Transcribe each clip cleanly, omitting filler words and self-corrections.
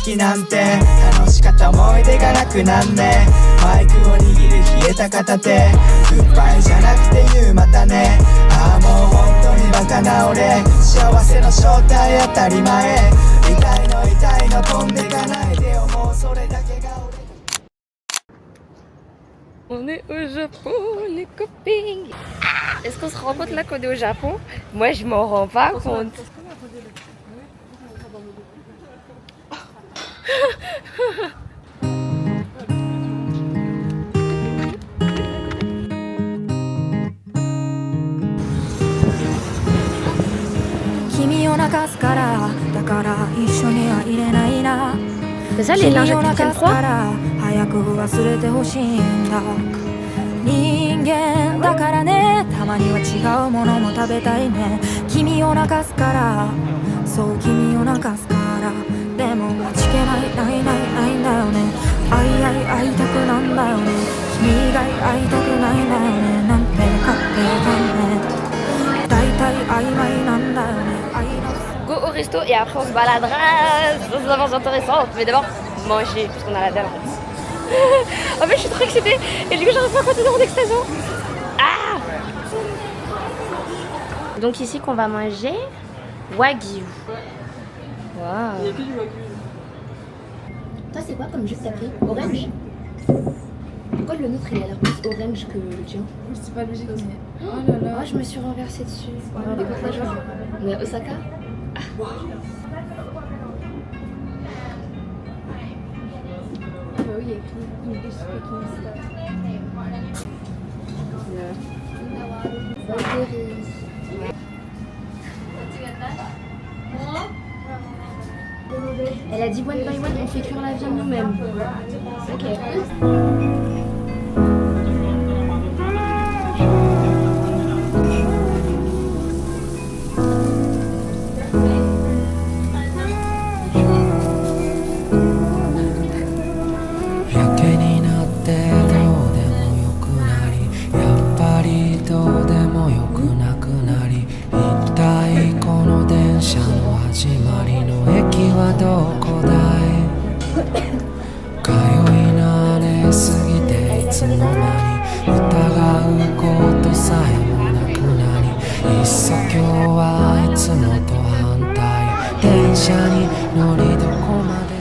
時なんて楽しかった思い出がなくなんねマイクを握る冷えた片手グッバイじゃなくて言うまたねああもう本当にバカな俺幸せの正体当たり前痛いの飛んでかないでよもうそれだけが俺 On est au Japon, les copines. Est-ce qu'on se rend compte là qu'on est au Japon? Moi, je m'en rends pas compte. C'est ça les lingettes qui prennent froid? 忘れてほしいんだ人間だからねたまには違うものも食べたいね君を泣かすからそう君を泣かすからでも待ちきれないんだよね会いたくなんだよね君以外会いたくないんだよねなんて勝手だね大体曖昧なんだよねGo au resto et après on se baladera dans des aventures intéressantes mais d'abord manger parce qu'on a la dalle en fait. En fait, je suis trop excitée et du coup, j'arrive pas à continuer mon extension. Ah! Donc ici qu'on va manger wagyu. Waouh. Il y a que du wagyu. Toi, c'est quoi comme jus que t'as pris? Orange? Pourquoi le nôtre il a l'air plus orange que le tien? C'est pas logique. Oh là là. Oh, je me suis renversée dessus. Écoute la joie. On est à Osaka? Ah. Wow. Bah oui, il y a écrit English speaking stuff. Elle a dit one by one, on fait cuire la viande nous-mêmes. Ok.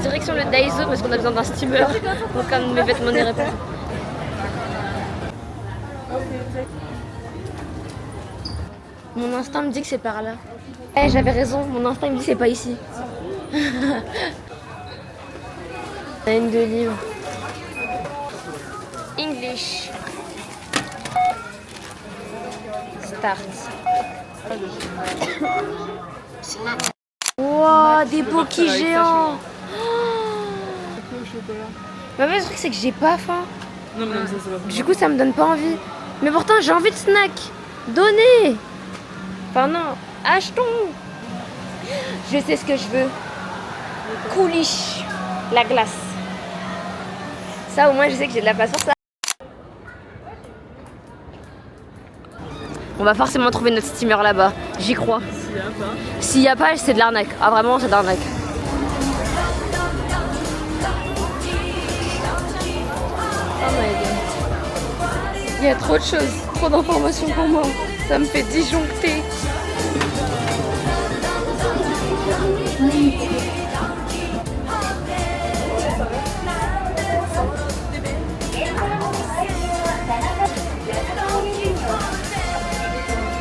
Direction le Daiso parce qu'on a besoin d'un steamer pour quand mes vêtements n'iraient pas. Mon instinct me dit que c'est par là. Eh, j'avais raison, mon instinct me dit que c'est pas ici. La haine de livre. English. Start. Wow, des bokis géants. Le truc c'est que j'ai pas faim. Non, mais ça, c'est pas Du coup ça me donne pas envie. Mais pourtant j'ai envie de snack. Donnez. Enfin non, achetons. Je sais ce que je veux. Couliche. La glace. Ça au moins je sais que j'ai de la place pour ça. On va forcément trouver notre steamer là-bas. J'y crois. S'il y a pas, c'est de l'arnaque. Ah vraiment c'est de l'arnaque. Il y a trop de choses, trop d'informations pour moi. Ça me fait disjoncter.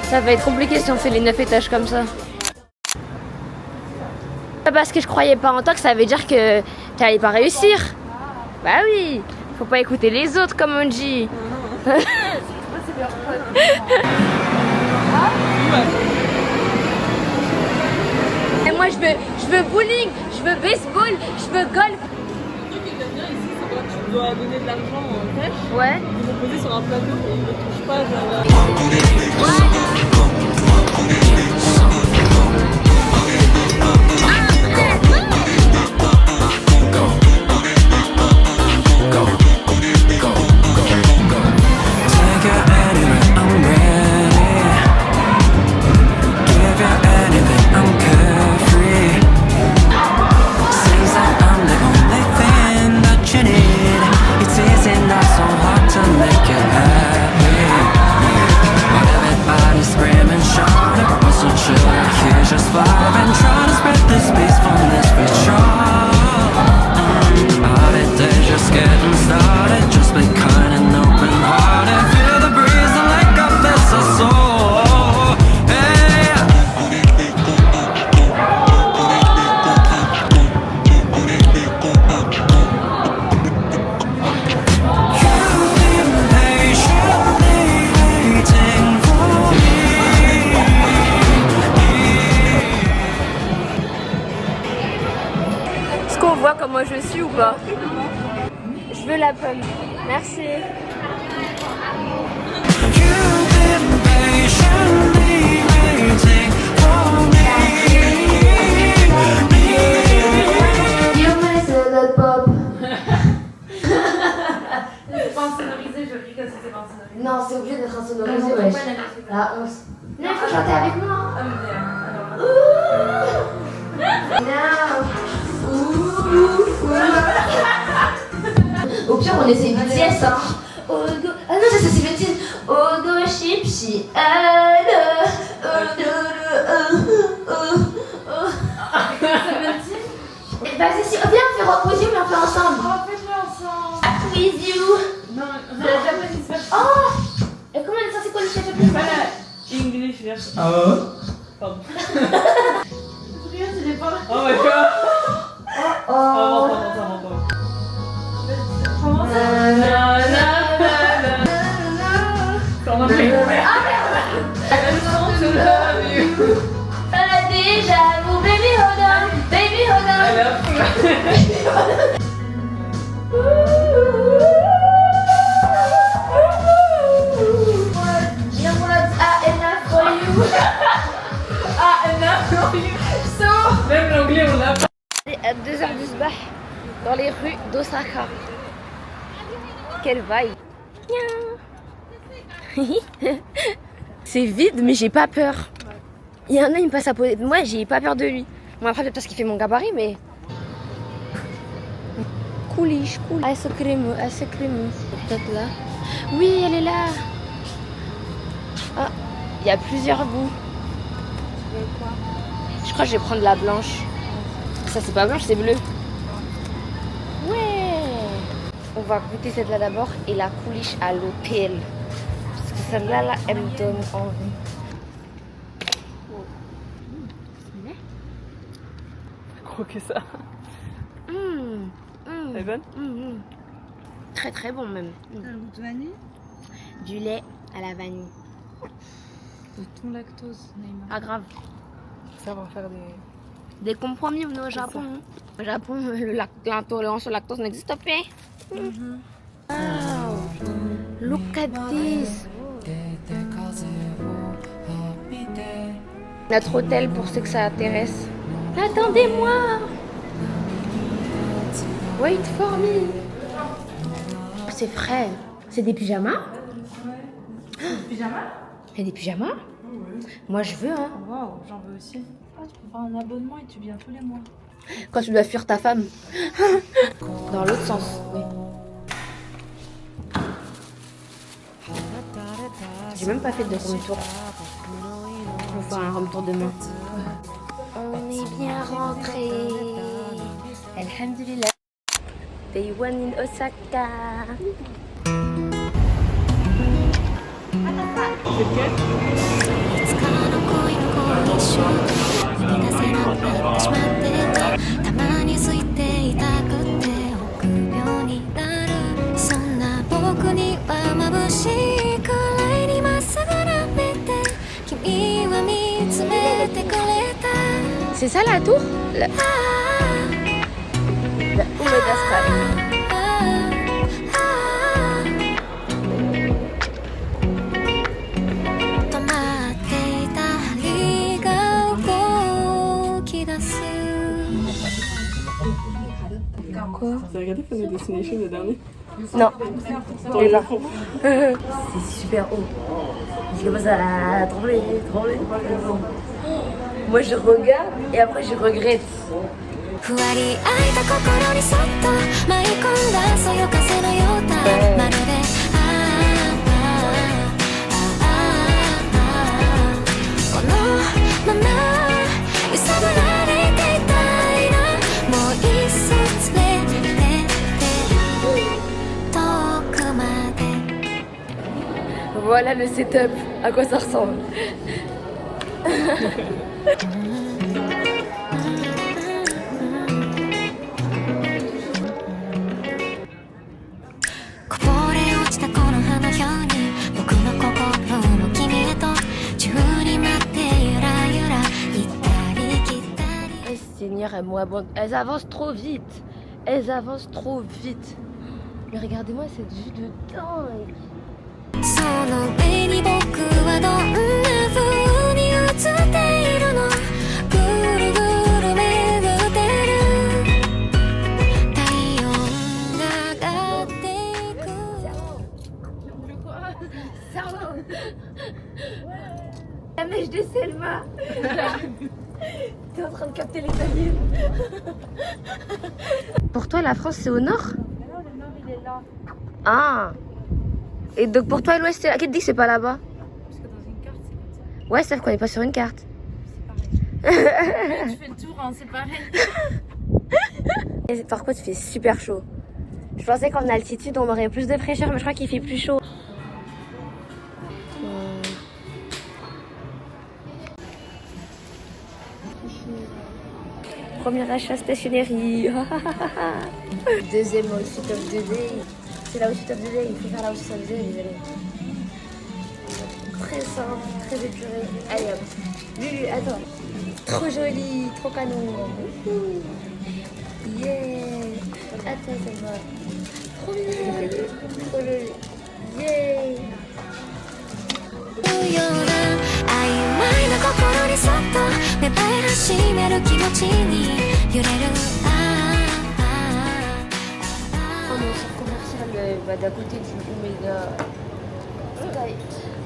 Ça va être compliqué si on fait les 9 étages comme ça. Parce que je croyais pas en toi que ça veut dire que t'allais pas réussir. Bah oui, faut pas écouter les autres comme on dit. Et moi je veux bowling, je veux baseball, je veux golf. Le truc que j'aime bien ici, c'est quand tu dois donner de l'argent en cash. Ouais. Ils vont poser sur un plateau et ils ne touchent pas. Genre, Est-ce qu'on voit comment je suis ou pas? Je veux la pomme. Merci. Non, c'est obligé d'être insonorisé, wesh. La 11. Non, il faut chanter avec moi. Au pire, on essaie une pièce, hein. Ah non, ça c'est Valentine. Ogo chipsi. Vas-y, si, viens, on fait rock with you, mais on fait ensemble. On fait ensemble. With you. Non, c'est la japonaise version. Oh! Et comment elle est censée connaître cette plus? Voilà, English version. Pardon. Regarde, il est pas là. Oh my god. Oh! Comment ça? Comment ça? Déjà vous, baby hold on, baby hold on. Your words are enough for you. Ah, enough for you. So, même l'anglais, on l'a pas. À 2h du Sbah, dans les rues d'Osaka. Quelle vibe. C'est vide, mais j'ai pas peur. Il y en a, il me passe à côté de moi, j'ai pas peur de lui. Bon, après, peut-être parce qu'il fait mon gabarit, mais. Couliche, cool. Elle se crème, elle se crème. Peut-être là. Oui, elle est là. Ah, il y a plusieurs goûts. Je crois que je vais prendre la blanche. Ça, c'est pas blanche, c'est bleu. Ouais. On va goûter celle-là d'abord et la couliche à l'hôtel. Parce que celle-là, là, elle me donne envie. Que ça. Elle est bonne? Très très bon même. T'as le goût de vanille? Du lait à la vanille. De ton lactose, Neymar. Pas grave. Ça va faire Des compromis, on est au Japon. Au Japon, l'intolérance au lactose n'existe pas. Wow. Look at this. Notre hôtel pour ceux que ça intéresse. Attendez-moi. Wait for me. C'est frais. C'est des pyjamas? pyjama? Il y a des pyjamas? Moi je veux, hein. Waouh, j'en veux aussi. Ah, tu peux faire un abonnement et tu viens tous les mois. Quand tu dois fuir ta femme. Dans l'autre sens, oui. J'ai même pas fait de room tour. On va faire un room tour demain. On est bien rentré. Alhamdulillah. Day one in Osaka. C'est ça la tour? La Umeda Sky. Quoi? T'as regardé Final Destination le dernier? Non. C'est super haut. Je commence à trembler. Moi je regarde et après je regrette. Voilà le setup, à quoi ça ressemble. C'est une mères, elles avancent trop vite. Elles avancent trop vite. Mais regardez-moi cette vue de dingue. その目に僕はどんな風に映っているのぐるぐる巡ってる体温が上がっていく La mèche de Selma. T'es en train de capter les aliens. Pour toi, la France, c'est au nord? Non, le nord, il est là. Ah. Et donc pour toi, l'ouest, c'est... Qui te dit que c'est pas là-bas? Parce que dans une carte, c'est comme ça. Ouais, sauf qu'on n'est pas sur une carte. C'est pareil. Tu fais le tour, hein, c'est pareil. Et par contre, il fait super chaud. Je pensais qu'en altitude, on aurait plus de fraîcheur, mais je crois qu'il fait plus chaud. Premier achat stationnerie. Deuxième aussi top 2D. C'est là aussi top 2D, il faut faire là aussi top 2D, désolé. Très simple, très épuré. Allez hop. Lulu, attends. Trop joli, trop canon. Yeah. Attends, ça va. Trop bien. Trop joli. Yeah. ような曖昧な心にそっと芽生え始める気持ちに揺れる On est au centre commercial d'à côté du Omega Sky.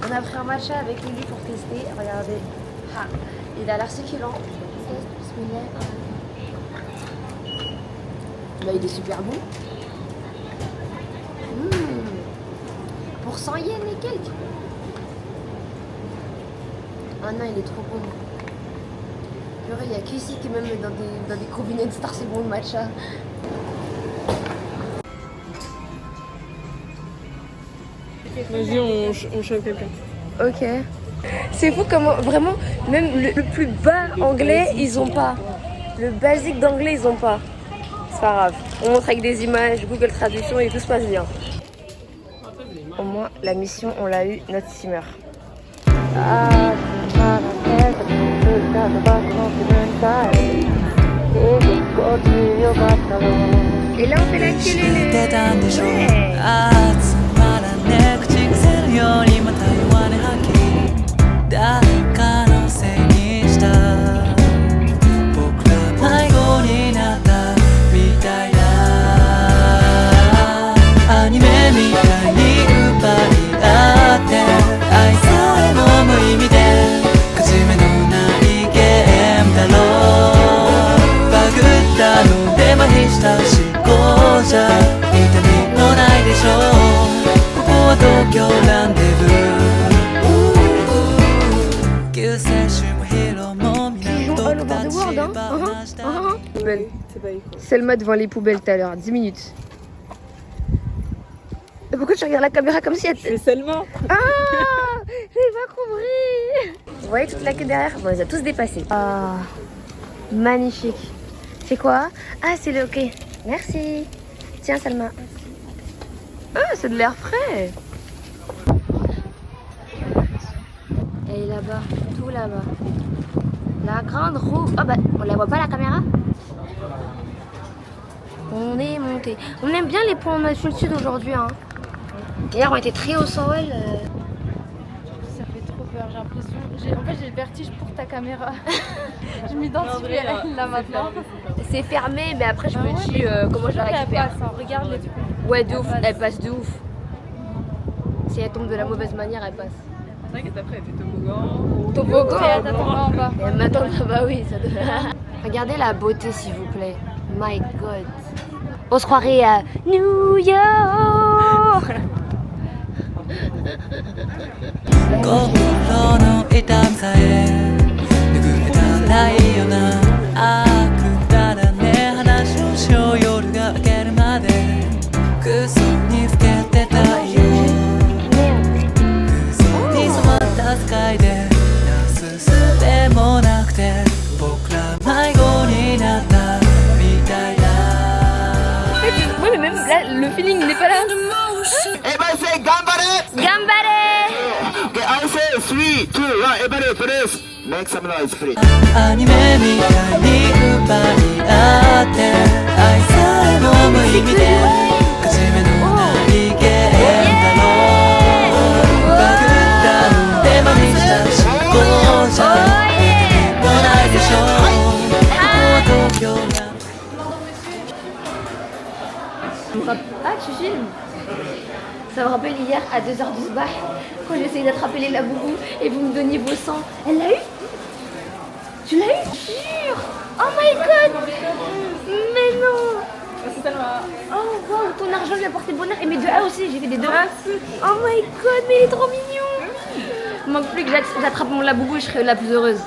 On a pris un matcha avec Lulu pour tester. Regardez. Ah, il a l'air succulent. Bah, il est super bon. Pour 100 yens et quelques. Ah non, il est trop bon. Purée, il n'y a qu'ici qui même dans des convenience stores c'est bon le matcha. Vas-y, on chope quelqu'un. Ok. C'est fou comment vraiment même le plus bas anglais ils ont pas. Le basique d'anglais ils ont pas. C'est pas grave. On montre avec des images, Google Traduction et tout se passe bien. Au moins la mission on l'a eu, notre steamer. Et là on fait la queue. Ouais. よりまた弱音吐き誰かのせいにした僕ら迷子になったみたいだアニメみたいに奪い合って愛さえも無意味で勝ち目のないゲームだろうバグったので麻痺した思考じゃ痛みもないでしょう 東京ランデブー救世主もヒーローも皆僕たち話した Selma devant les poubelles tout à l'heure, 10 minutes. Et pourquoi tu regardes la caméra comme si elle... C'est Selma. Ah, j'avais pas compris. Vous voyez toute la queue derrière? Bon, on les a tous dépassés. Ah, magnifique. C'est quoi? Ah, c'est le ok. Merci. Tiens, Selma. Ah, c'est de l'air frais. Elle est là-bas, tout là-bas. La grande roue. Oh bah, on la voit pas la caméra? On est monté. On aime bien les ponts sur le sud aujourd'hui. Hein. Hier, on était très haut sans elle. Ça fait trop peur, j'ai l'impression. En fait, j'ai le vertige pour ta caméra. Je m'identifie à elle là maintenant. C'est fermé, mais après, je me dis comment je la récupère. Elle passe, hein. Regarde les trucs. Ouais, de ouf, elle passe de ouf. Si elle tombe de la mauvaise manière, elle passe. T'inquiète, après, elle fait toboggan. Toboggan. Et elle t'attendra en bas. Et elle m'attend là-bas, oui. Ça doit... Regardez la beauté, s'il vous plaît. My God. On se croirait à New York. 心の痛みさえ拭えたらいいよなあくだらね話をしよう夜が明けるまでクソにふけてたいよクソに染まったスカイでなすすべもなくて僕ら迷子になったみたいだ Oui, mais même là, le feeling n'est pas là. Everybody say gambare! Gambare! Okay, I say 3, 2, 1, everybody please. Make some noise, please. アニメみたいに奪い合って愛さえも無意味で勝ち目のないゲームだろうバグったのでまみした思考じゃもうないでしょうここは東京が Ah, tu filmes? Ça me rappelle hier à 2h du soir quand j'essayais d'attraper les laboubous et vous me donniez vos sangs. Elle l'a eu? Tu l'as eu? Jure! Oh my god! Mais non! Oh wow, ton argent lui a porté bonheur et mes 2A aussi, j'ai fait des 2A. Oh my god, mais il est trop mignon! Il manque plus que j'attrape mon laboubou, je serai la plus heureuse.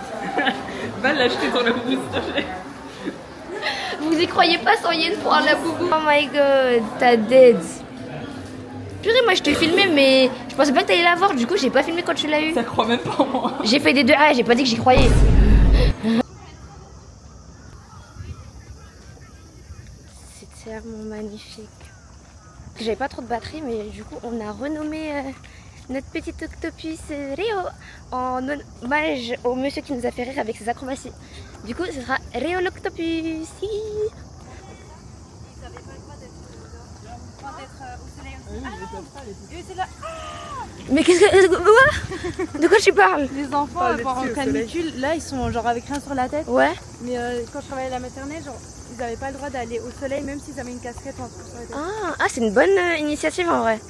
Va l'acheter ton laboubou s'il te plaît. Vous y croyez pas 100 yens pour un laboubou? Oh my god, t'as dead. Purée, moi je t'ai filmé, mais je pensais pas que t'allais l'avoir, du coup j'ai pas filmé quand tu l'as eu. Ça croit même pas en moi. J'ai fait des 2A, j'ai pas dit que j'y croyais. C'est tellement magnifique. J'avais pas trop de batterie, mais du coup on a renommé notre petit octopus Réo en hommage au monsieur qui nous a fait rire avec ses acrobaties. Du coup ce sera Réo l'octopus. Mais qu'est-ce que... Quoi? De quoi tu parles? Les enfants, en canicule, là, ils sont genre avec rien sur la tête. Ouais. Mais quand je travaillais à la maternelle, genre, ils n'avaient pas le droit d'aller au soleil, même s'ils avaient une casquette ou un truc sur la tête. Ah, c'est une bonne initiative en vrai.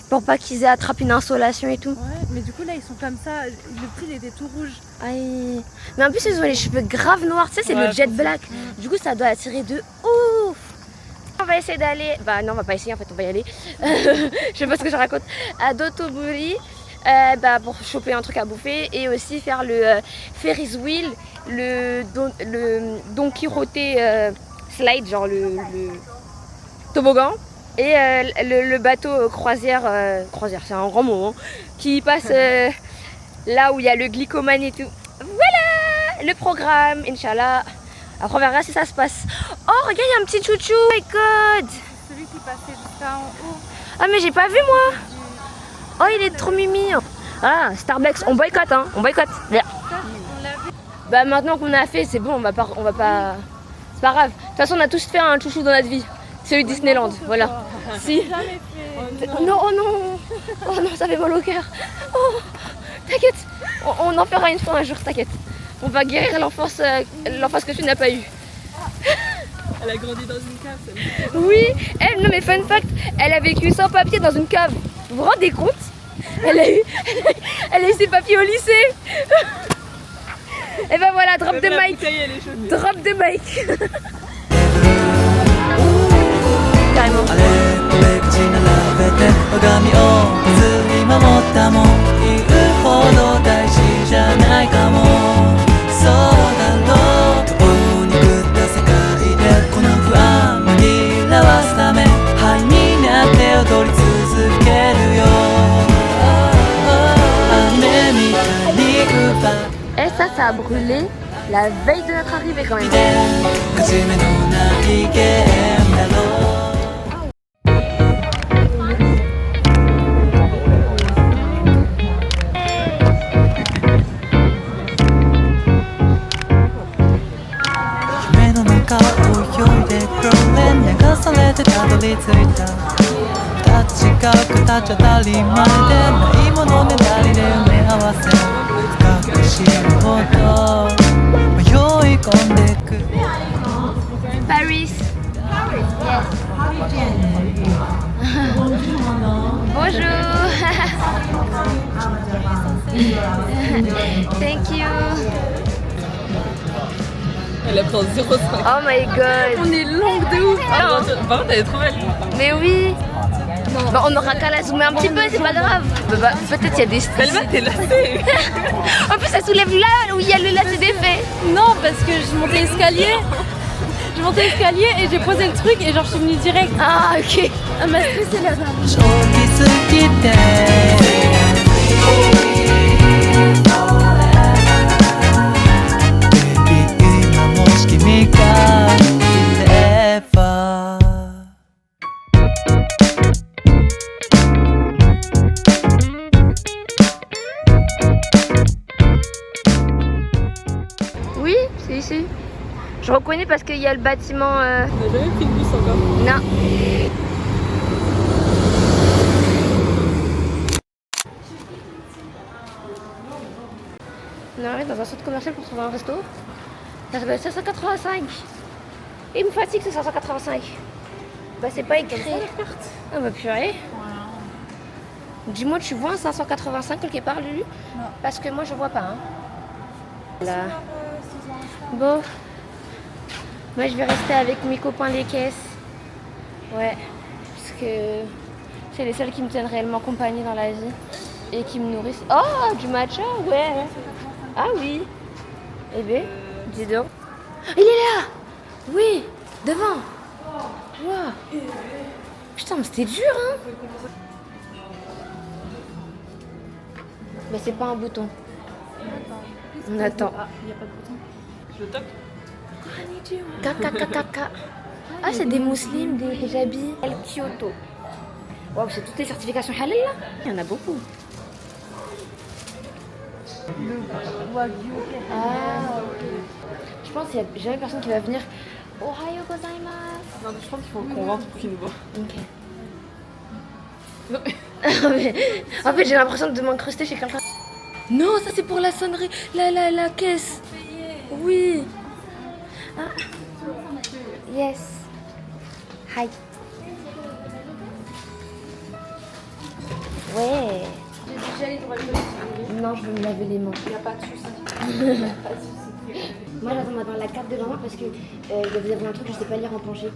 Pour pas qu'ils aient attrapé une insolation et tout. Ouais, mais du coup, là, ils sont comme ça. Le petit, il était tout rouge. Aïe. Mais en plus, ils ont les cheveux grave noirs. Tu sais, c'est le jet black. Du coup, ça doit attirer de ouf. On va essayer d'aller. Bah, non, on va pas essayer en fait, on va y aller. Je sais pas ce que je raconte. À Dotonbori. Pour choper un truc à bouffer et aussi faire le Ferris wheel, le Don Quijote slide, genre le toboggan, et le bateau croisière, c'est un grand mot, hein, qui passe là où il y a le glycomane et tout. Voilà le programme, Inch'Allah. Après on verra si ça se passe. Oh regarde, il y a un petit chouchou, oh my god. Celui qui passait jusqu'à en haut. Ah mais j'ai pas vu moi. Oh il est trop mimi. Ah Starbucks, on boycotte hein, on boycotte. Viens. Bah maintenant qu'on a fait, c'est bon, on va pas. C'est pas grave. De toute façon on a tous fait un chouchou dans notre vie. Celui de Disneyland, voilà. Si. Non, oh non. Oh non, ça fait mal au cœur. Oh, t'inquiète. On en fera une fois un jour, t'inquiète. On va guérir l'enfance que tu n'as pas eue. Elle a grandi dans une cave, celle-là. Oui, non mais fun fact, elle a vécu sans papier dans une cave. Vous vous rendez compte? Elle a eu ses papiers au lycée. Et ben voilà, drop de mic. Drop de mic. Carrément. あれこれ口並べて我が身をずり守ったもん言うほど大事じゃないかもそうだろう共に食った世界でこの不安紛らわすためハイになって踊り続けるよ雨みたいに奪う Et ça a brûlé la veille de notre arrivée quand même. 勝ち目のないゲームだろう 夢の中を泳いでクローレン流されてたどり着いた二つ違う形当たり前でないものねだりで埋め合わせ深く知るほど迷い込んでく Paris. Yes. Bonjour. Thank you. Elle a pris en 0,5. Oh my god. On est longue de ouf. Par contre, elle est trop belle. Mais oui. Bah, on aura qu'à la zoomer un petit peu, c'est pas grave. Peut-être il y a des Elle va t'es lacée. En plus, ça soulève là où il y a le lacet d'effet. Non, parce que je montais l'escalier. Je montais l'escalier et j'ai posé le truc et genre je suis venue direct. Ah, ok. Elle m'a stressé là. 正気すぎて Baby 今もし君がいれば parce qu'il y a le bâtiment. On n'a jamais pris de bus encore. Non. On arrive dans un centre commercial pour trouver un resto. Ça s'appelle 585. Et il me fatigue ce 585. Bah c'est pas écrit. Ah bah purée. Dis-moi, tu vois un 585 quelque part, Lulu? Non. Parce que moi je vois pas. Hein. Là. Bon. Moi je vais rester avec mes copains les caisses. Ouais. Parce que c'est les seuls qui me tiennent réellement compagnie dans la vie. Et qui me nourrissent. Oh, du matcha, ouais. Ah oui. Eh bien, dis donc. Il est là. Oui, devant. Wow. Putain, mais c'était dur, hein. Mais c'est pas un bouton. On attend. Il n'y a pas de bouton. Je le toque. Kaka. Ah, c'est des musulmans, des hijabis. El Kyoto. Wow, c'est toutes les certifications halal là. Il y en a beaucoup. Ah, ok. Je pense qu'il n'y a jamais personne qui va venir. Ohayo gozaimasu. Non, mais je pense qu'il faut qu'on rentre pour qu'il nous voit. Ok. En fait, j'ai l'impression de m'incruster chez quelqu'un. Non, ça c'est pour la sonnerie. La caisse. Oui. Ah. Yes. Hi. Ouais. J'ai déjà les droits de Non, je veux me laver les mains. Il n'y a pas de souci. Moi, j'attends d'avoir la carte de maman parce que vous avez un truc que je sais pas lire en plongée.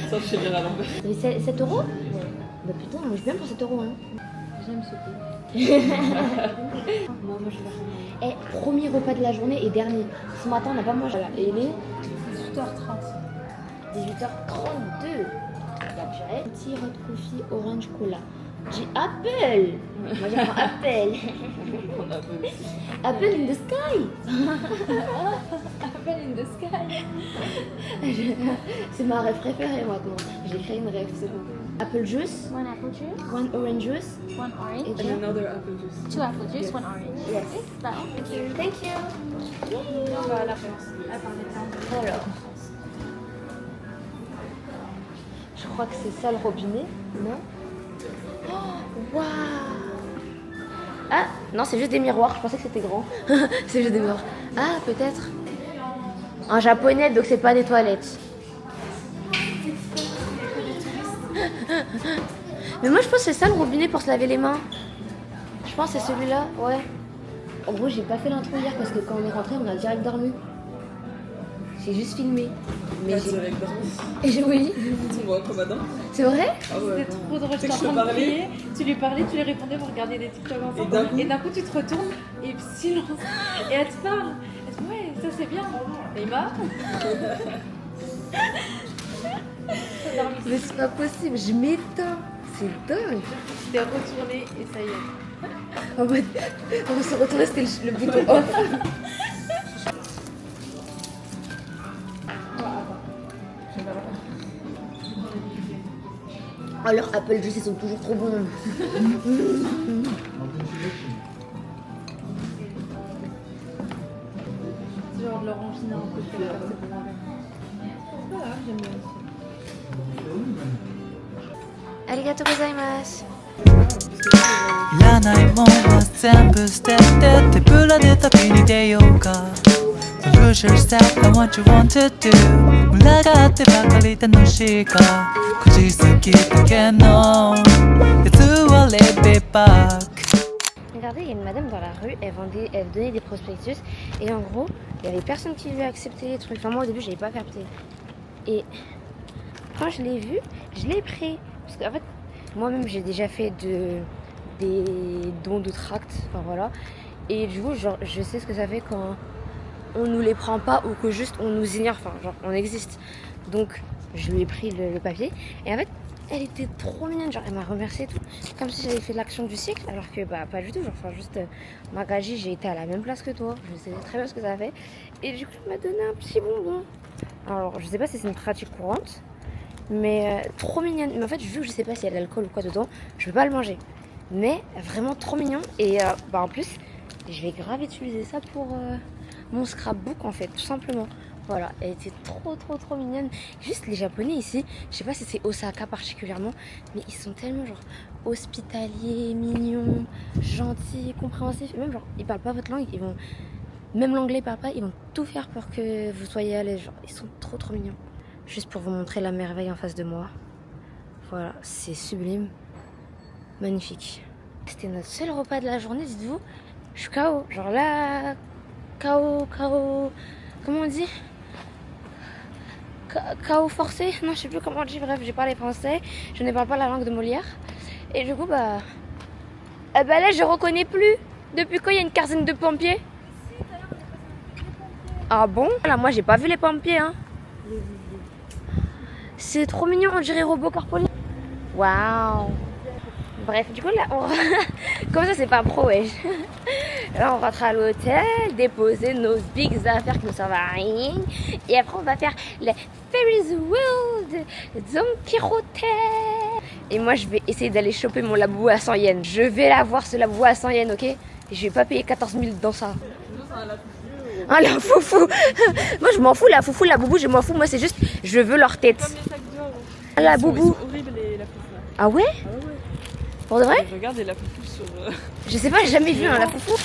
Ça, je sais bien à l'envers. Mais 7 €? Ouais. Bah putain, moi je viens pour 7 €. Hein. J'aime sauter. Non, moi je vais. Eh, premier repas de la journée et dernier. Ce matin, on n'a pas mangé. Et il est 18h30. 18h32. La purée. Petit hot coffee orange cola. J'ai Apple. Moi j'ai un Apple. On a peu aussi. Apple in the sky. Apple in the sky. C'est ma rêve préférée maintenant. J'ai créé une rêve, c'est bon. Apple juice, One apple juice, one orange juice. one orange, Et And another apple juice. 2 apple juice, one orange. Yes. That one. Thank you. Thank you. On va à la France. À part les temps. Alors. Je crois que c'est ça le robinet, non? Oh, waouh! Ah, non, c'est juste des miroirs. Je pensais que c'était grand. C'est juste des miroirs. Ah, peut-être. En japonais, donc c'est pas des toilettes. Mais moi, je pense que c'est ça le robinet pour se laver les mains. Je pense que c'est celui-là, ouais. En gros, j'ai pas fait l'intro hier parce que quand on est rentré, on a direct dormi. J'ai juste filmé. Mais C'est avec dormi. Et j'ai oui. On voit comme Adam. C'est vrai? Ah ouais. C'était trop drôle, C'est j'étais que en je train de parlais. crier, tu lui parlais, tu lui répondais, vous regardez des TikTok ensemble. Et d'un coup tu te retournes et silence. Et elle te parle. Elle te dit ouais, ça c'est bien. Et Emma Mais c'est pas possible, je m'éteins. C'est dingue. t'es retournée et ça y est. En mode, on se retournait, c'était le bouton off. Oh, leurs Apple Juice, ils sont toujours trop bons. C'est genre de l'orangina un peu plus tard, c'est bon. Voilà, j'aime bien aussi. Arigatou gozaimasu. いらないもんは全部捨てて手ぶらで旅に出ようか Lose yourself and what you want to do 群がってばかり楽しいかこじすぎだけのやつは Let it back Regardez, il y a une madame dans la rue, elle donnait des prospectus et en gros, il y avait personne qui lui acceptait les trucs. Enfin, moi au début, je l'avais pas capté. Et quand je l'ai vu, je l'ai pris. Parce qu'en fait, moi-même, j'ai déjà fait des dons de tracts. Enfin voilà. Et du coup, genre, je sais ce que ça fait quand on nous les prend pas ou que juste on nous ignore. Enfin, genre, on existe. Donc, je lui ai pris le papier. Et en fait, elle était trop mignonne, genre elle m'a remercié et tout, comme si j'avais fait l'action du siècle, alors que bah pas du tout, genre enfin juste Magaji, j'ai été à la même place que toi, je sais très bien ce que ça fait, et du coup elle m'a donné un petit bonbon. Alors je sais pas si c'est une pratique courante, mais trop mignonne, mais en fait vu que je sais pas s'il y a de l'alcool ou quoi dedans, je peux pas le manger, mais vraiment trop mignon, et bah en plus je vais grave utiliser ça pour mon scrapbook en fait, tout simplement, Voilà, elle était trop mignonne. Juste les Japonais ici, je sais pas si c'est Osaka particulièrement, mais ils sont tellement genre hospitaliers, mignons, gentils, compréhensifs. Et même genre, ils parlent pas votre langue, ils vont, même l'anglais ils parlent pas, ils vont tout faire pour que vous soyez à l'aise. Genre, ils sont trop mignons. Juste pour vous montrer la merveille en face de moi. Voilà, c'est sublime, magnifique. C'était notre seul repas de la journée, dites-vous. Je suis KO, genre là, KO, comment on dit? KO forcé, non je sais plus comment on dit, bref j'ai pas les français, je ne parle pas la langue de Molière. Et du coup bah là je reconnais plus. Depuis quand il y a une quinzaine de pompiers? Ah bon? Là moi j'ai pas vu les pompiers hein. C'est trop mignon, on dirait Robocop. Waouh. Bref, du coup là, comme ça c'est pas pro, wesh. Là on rentre à l'hôtel, déposer nos big affaires qui ne servent à rien. Et après on va faire le Ferris Wheel de Don Quijote. Et moi je vais essayer d'aller choper mon laboubou à 100 yens. Je vais l'avoir ce laboubou à 100 yens, ok? Et je vais pas payer 14 000 dans ça. Ah la foufou. Moi je m'en fous, la foufou, la boubou, je m'en fous. Moi c'est juste, je veux leur tête. Comme les sacs d'or. La boubou. C'est horrible la foufou. Ah ouais? Ah ouais. Pour de vrai? Regarde la foufou sur... Je sais pas, j'ai jamais vu un la foufou.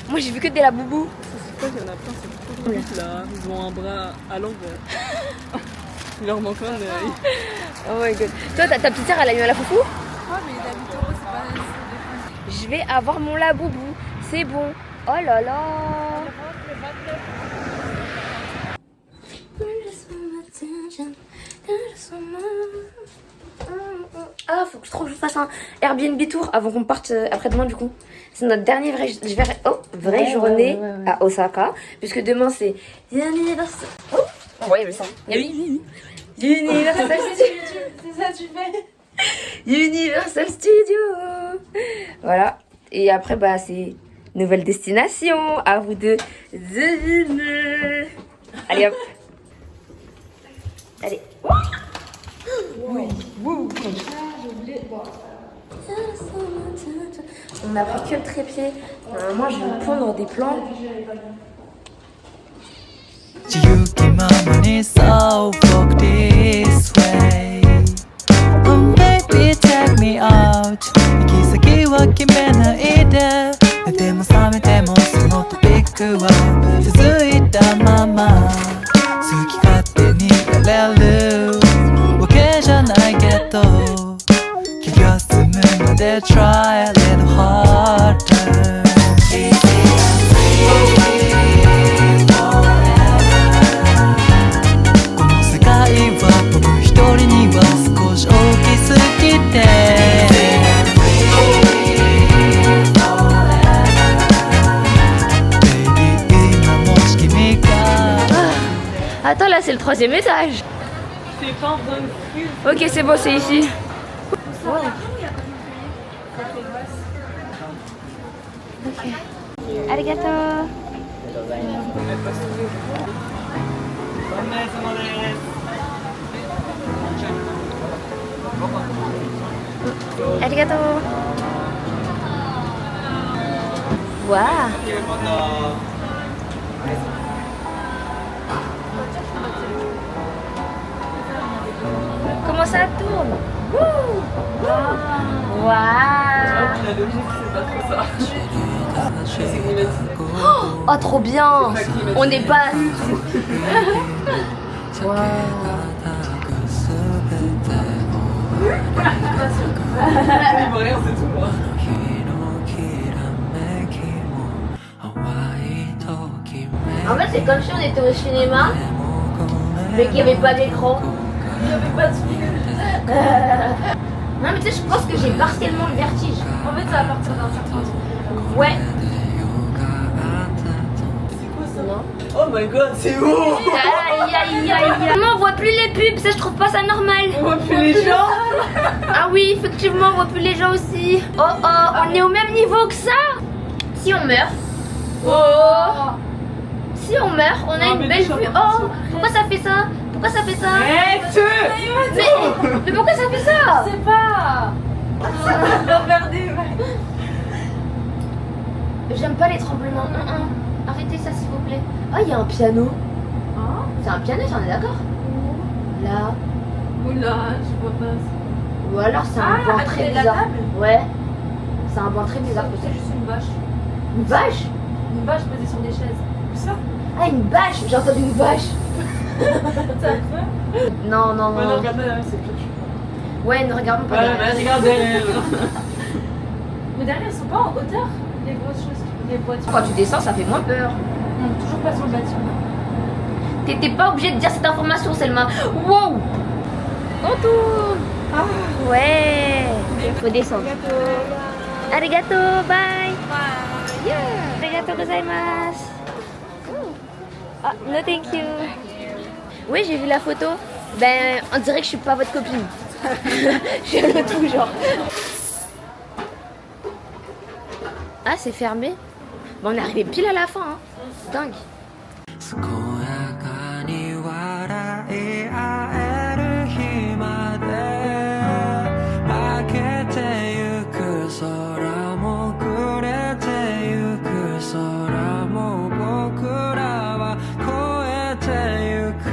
Moi j'ai vu que des la boubou. C'est quoi, il y en a plein, c'est trop vite là. Ils ont un bras à l'envers. Il leur manque un œil. Oh my god. Toi ta petite sœur elle a eu un la foufou? Ouais, mais d'habitude, c'est pas. Je vais avoir mon la boubou. C'est bon. Oh là là. Ah, faut que je fasse un Airbnb tour avant qu'on parte après-demain du coup. C'est notre dernière vraie journée à Osaka. Puisque demain c'est Universal. Oh, ouais, je le sens. Universal Studio. C'est ça, tu fais. Universal Studio. Voilà. Et après, bah, c'est nouvelle destination. À vous de deviner. Allez hop. Allez. On n'a pris que le trépied. Moi, je vais me pondre des plans. 自由気ままに So walk this way Baby take me out 行き先は決めないで寝ても覚めてもそのトピックは続いたまま好き勝手にやれるわけじゃないけど気が済むまで Try a little harder Easy and free僕一人には少し大きすぎて Baby 今もし君が Attends, là, c'est le 3e étage. C'est pas un Ok, c'est bon, c'est ici. Ok. Arigato. Arigato. Waouh. Comment ça tourne? Waouh. La logique, c'est pas trop ça. C'est climatisé. Oh, trop bien. On n'est pas... Waouh. Rien, c'est tout moi. En fait, c'est comme si on était au cinéma, mais qu'il n'y avait pas d'écran. Il n'y avait pas de film. Non, mais tu sais, je pense que j'ai partiellement le vertige. En fait, ça va partir d'un certain truc. Ouais. Oh my god, c'est beau. Aïe, aïe, aïe, aïe. On voit plus les pubs, ça, je trouve pas ça normal. On voit plus les gens. Ah oui, effectivement, on voit plus les gens aussi. Oh, oh, on est au même niveau que ça. Si on meurt. Oh. Si on meurt, on a une belle vue. Oh, pourquoi ça fait ça? Pourquoi ça fait ça? Mais pourquoi ça fait ça? Je sais pas. Regardez. J'aime pas les tremblements. Arrêtez ça s'il vous plaît. Ah, il y a un piano. C'est un piano, on est d'accord? Là. Oula, je vois pas. Ou alors c'est un banc très de la bizarre. table. Ouais. C'est un banc très bizarre. C'est juste une vache. Une vache? Une vache posée sur des chaises. Ça? Ah, une vache! J'ai entendu une vache. Non, non, Ouais, non, non. regardez là, c'est plus. Ouais, ne regardons pas. Ouais, derrière. mais regardez. Mais derrière, elles sont pas en hauteur, les grosses choses, les voitures. Quand tu descends, ça fait moins peur. Non, toujours pas sur le bâtiment. T'étais pas obligé de dire cette information, Selma. Wow! On tourne. Ouais. Faut descendre. Arigato, bye. Arigato gozaimasu. Ah, no thank you. Oui, j'ai vu la photo. Ben, on dirait que je suis pas votre copine. J'ai le tout genre. Ah, c'est fermé. Bon, on est arrivé pile à la fin, hein. Dingue. 健やかに笑い合える日まで明けてゆく空も暮れてゆく空も僕らは越えてゆく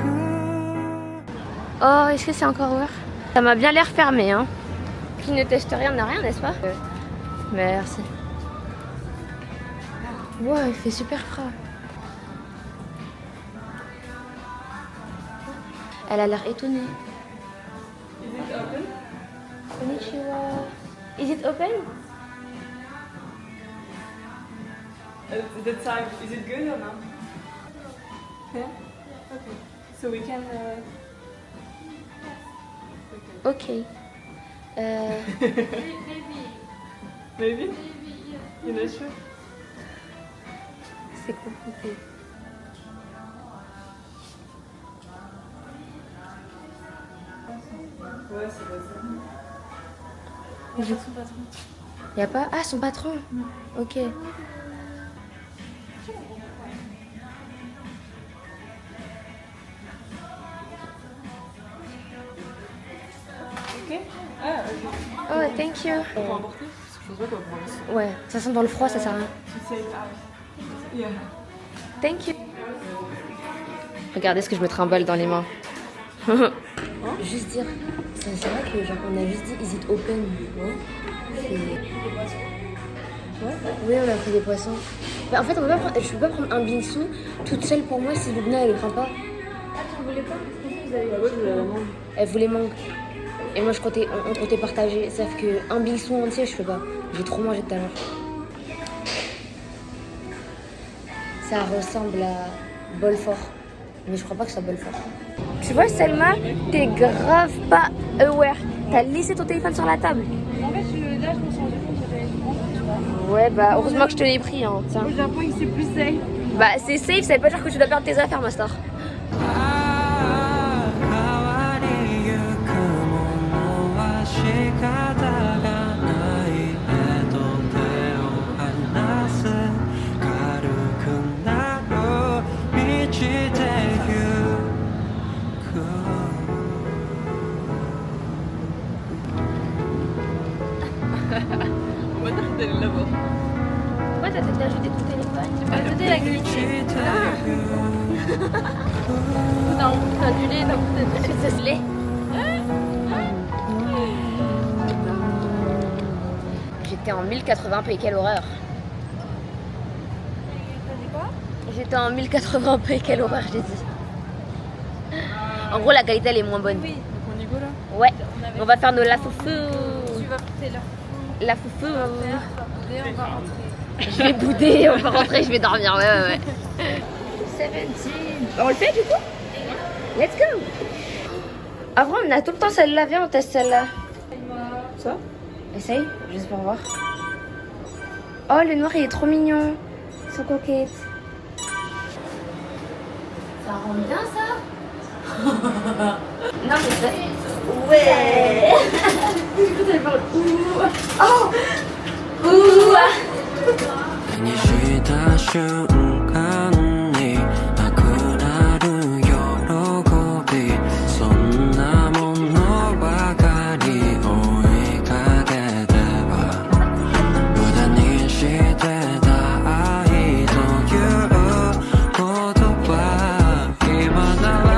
Oh, est-ce que c'est encore ouvert? Ça m'a bien l'air fermé, hein. Qui ne teste rien n'a rien, n'est-ce pas? Merci. Wow, il fait super froid. Elle a l'air étonnée. Konnichiwa. Is it open? The time, is it good or not? Yeah? Okay. So we can. Ok. Maybe? You're not sure? C'est compliqué. Ouais, c'est pas ça. J'ai son patron. Y a pas? Ah, son patron. Ok. Ok. Ah, ok. Oh, thank you. Faut emporter? Parce que je pense pas qu'on va pouvoir laisser. Ouais, ça sent dans le froid, ça sert à rien. To take out. Yeah. Thank you. Regardez ce que je me trimballe dans les mains. Juste dire, c'est vrai que genre on a juste dit is it open? Ouais. Ouais. Oui, on a pris des poissons. Bah, en fait, on peut pas prendre, je peux pas prendre un bingsu toute seule pour moi si Lubna elle le prend pas. Ah, tu en voulais pas? Parce que vous avez. Ah ouais, je voulais la mangue. Elle voulait mangue. Et moi je comptais, on comptait partager. Sauf que un bingsu entier, je peux pas. J'ai trop mangé tout à l'heure. Ça ressemble à bol fort. Mais je crois pas que ça bol fort. Tu vois, Selma, t'es grave pas aware. T'as laissé ton téléphone sur la table. En fait, là, je me suis rendu compte que j'avais une montre, tu vois. Ouais, bah heureusement que je te l'ai pris. Hein. Tiens. J'ai l'impression que c'est plus safe. Bah c'est safe, ça veut pas dire que tu dois perdre tes affaires, ma star. 変わりゆくものは仕方がない手と手を離す軽くなる満ちてゆく On va dire que t'allais l'avoir. Ouais, t'as ajouté ton téléphone. J'ai pas ajouté la glitch. 満ちてゆく Non, t'as du lait, donc t'as du lait. C'est lait. J'étais en 1080p, quelle horreur. J'étais en 1080p, quelle horreur, j'ai dit. En gros, la qualité elle est moins bonne. Oui, Donc on y go là? Ouais, on avait. on va faire nos la foufou. Tu vas porter leur La foufou. on va rentrer. Je vais bouder, on va rentrer, je vais dormir, ouais. 17. On le fait du coup? Let's go. Avant, on a tout le temps celle-là, viens on teste celle-là. Ça? Essaye, juste pour voir. Oh, le noir il est trop mignon. Ils sont coquettes. Ça rend bien ça? Non mais ça... Ouais. Oh. Ouh. 手にした瞬間になくなる喜びそんなものばかり追いかけては無駄にしてた愛という言葉今なら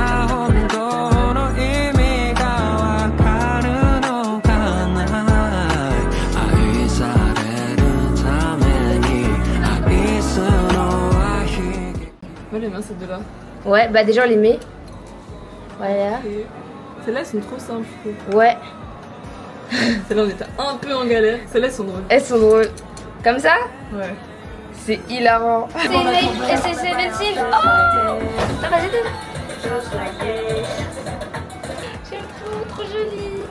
aime bien ces deux-là. Ouais, bah déjà on les met. Voilà. Et celles-là, elles sont trop simples, je trouve. Ouais, Celles-là, on était un peu en galère. Celles-là, elles sont drôles. elles sont drôles. Comme ça, Ouais. c'est hilarant. C'est Seventeen. Oh, ah, vas-y, donne. J'aime trop, trop joli.